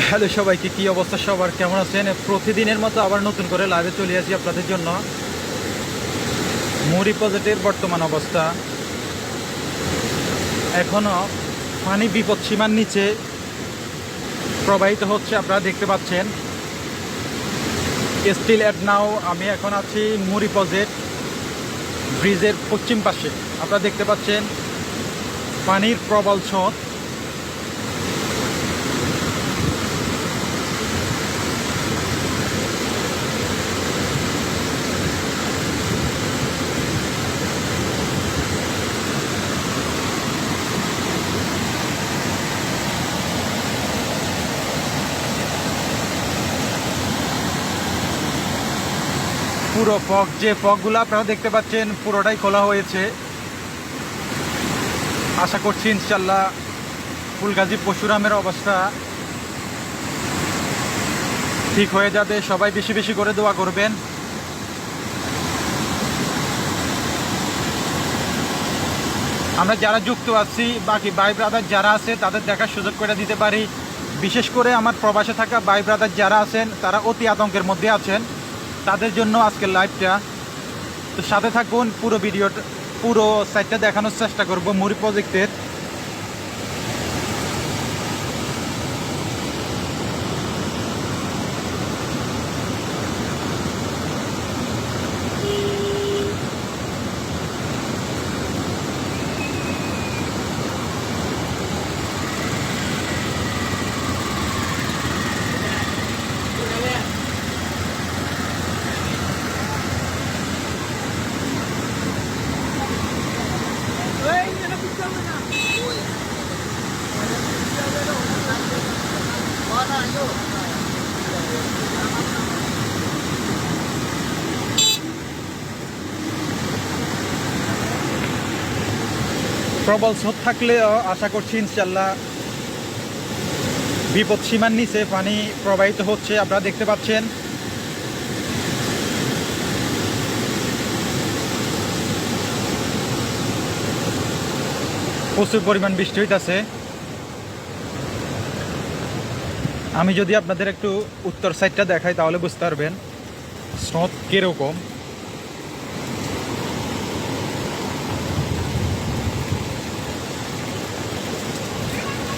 Hello সবাইকে, কি অবস্থা সবার, কেমন আছেন? প্রতিদিনের মতো আবার নতুন করে লাইভে চলে আসি আপনাদের জন্য। মুড়ি প্রজেক্টের বর্তমান অবস্থা, এখনও পানি বিপদ সীমার নিচে প্রবাহিত হচ্ছে, আপনারা দেখতে পাচ্ছেন। স্টিল এট নাও আমি এখন আছি মুড়ি প্রজেক্ট ব্রিজের পশ্চিম পাশে। আপনারা দেখতে পাচ্ছেন পানির প্রবল স্রোত। পুরো ফগ, যে ফগগুলো আপনারা দেখতে পাচ্ছেন পুরোটাই খোলা হয়েছে। আশা করছি ইনশাল্লাহ ফুলগাজী পরশুরামের অবস্থা ঠিক হয়ে যাবে। সবাই বেশি বেশি করে দোয়া করবেন। আমরা যারা যুক্ত আছি, বাকি ভাই ব্রাদার যারা আছে তাদের দেখার সুযোগ করে দিতে পারি। বিশেষ করে আমার প্রবাসে থাকা ভাই ব্রাদার যারা আছেন তারা অতি আতঙ্কের মধ্যে আছেন, তাদের জন্য আজকের লাইভটা। তো সাথে থাকুন, পুরো ভিডিওটা, পুরো সাইটটা দেখানোর চেষ্টা করব মুড়ি প্রজেক্টের। প্রবল স্রোত থাকলেও আশা করছি ইনশাল্লাহ বিপদ সীমার নিচে পানি প্রবাহিত হচ্ছে, আপনারা দেখতে পাচ্ছেন। প্রচুর পরিমাণ বৃষ্টি হইতেছে। আমি যদি আপনাদের একটু উত্তর সাইডটা দেখাই তাহলে বুঝতে পারবেন স্রোত কিরকম।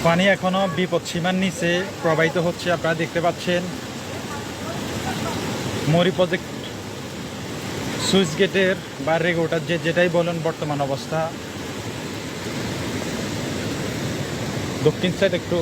পানি এখনো বিপদ সীমার নিচে প্রবাহিত হচ্ছে, আপনারা দেখতে পাচ্ছেন। মুড়ি প্রজেক্ট সুইচ গেটের বা রেগুলেটর যেটাই বলেন বর্তমান অবস্থা। দক্ষিণ সাইড একটু